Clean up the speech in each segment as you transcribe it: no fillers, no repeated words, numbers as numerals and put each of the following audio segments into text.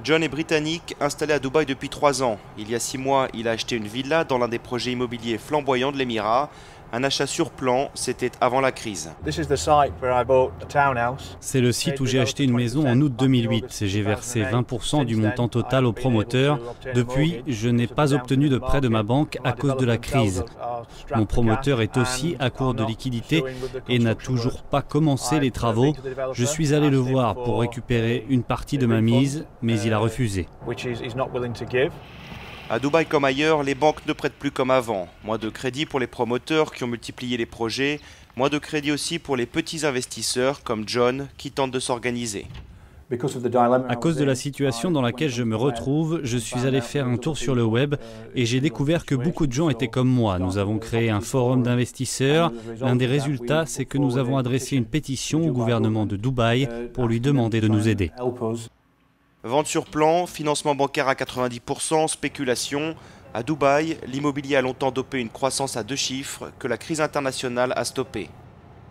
John est britannique, installé à Dubaï depuis 3 ans. Il y a 6 mois, il a acheté une villa dans l'un des projets immobiliers flamboyants de l'Émirat. Un achat sur plan, c'était avant la crise. C'est le site où j'ai acheté une maison en août 2008. J'ai versé 20% du montant total au promoteur. Depuis, je n'ai pas obtenu de prêt de ma banque à cause de la crise. Mon promoteur est aussi à court de liquidités et n'a toujours pas commencé les travaux. Je suis allé le voir pour récupérer une partie de ma mise, mais il a refusé. À Dubaï comme ailleurs, les banques ne prêtent plus comme avant. Moins de crédit pour les promoteurs qui ont multiplié les projets, moins de crédit aussi pour les petits investisseurs comme John qui tentent de s'organiser. À cause de la situation dans laquelle je me retrouve, je suis allé faire un tour sur le web et j'ai découvert que beaucoup de gens étaient comme moi. Nous avons créé un forum d'investisseurs. L'un des résultats, c'est que nous avons adressé une pétition au gouvernement de Dubaï pour lui demander de nous aider. Vente sur plan, financement bancaire à 90%, spéculation. À Dubaï, l'immobilier a longtemps dopé une croissance à 2 chiffres que la crise internationale a stoppée.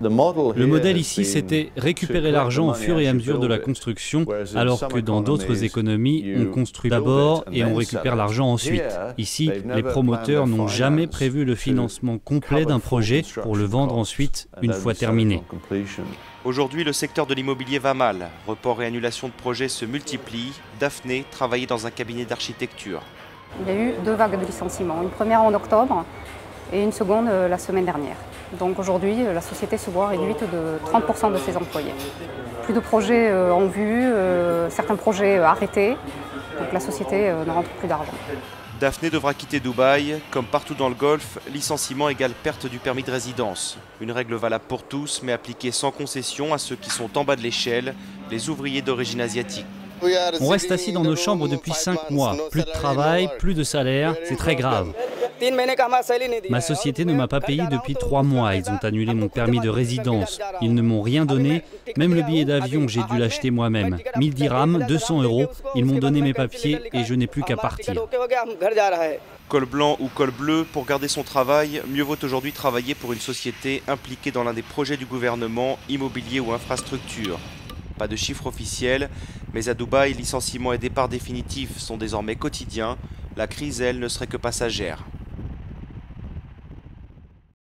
Le modèle ici, c'était récupérer l'argent au fur et à mesure de la construction, alors que dans d'autres économies, on construit d'abord et on récupère l'argent ensuite. Ici, les promoteurs n'ont jamais prévu le financement complet d'un projet pour le vendre ensuite une fois terminé. Aujourd'hui, le secteur de l'immobilier va mal. Reports et annulations de projets se multiplient. Daphné travaillait dans un cabinet d'architecture. Il y a eu 2 vagues de licenciements, une première en octobre et une seconde la semaine dernière. Donc aujourd'hui, la société se voit réduite de 30% de ses employés. Plus de projets en vue, certains projets arrêtés, donc la société ne rentre plus d'argent. Daphné devra quitter Dubaï. Comme partout dans le Golfe, licenciement égale perte du permis de résidence. Une règle valable pour tous, mais appliquée sans concession à ceux qui sont en bas de l'échelle, les ouvriers d'origine asiatique. On reste assis dans nos chambres depuis 5 mois. Plus de travail, plus de salaire, c'est très grave. Ma société ne m'a pas payé depuis 3 mois. Ils ont annulé mon permis de résidence. Ils ne m'ont rien donné. Même le billet d'avion, j'ai dû l'acheter moi-même. 1000 dirhams, 200 €. Ils m'ont donné mes papiers et je n'ai plus qu'à partir. Col blanc ou col bleu, pour garder son travail, mieux vaut aujourd'hui travailler pour une société impliquée dans l'un des projets du gouvernement, immobilier ou infrastructure. Pas de chiffres officiels, mais à Dubaï, licenciements et départs définitifs sont désormais quotidiens. La crise, elle, ne serait que passagère.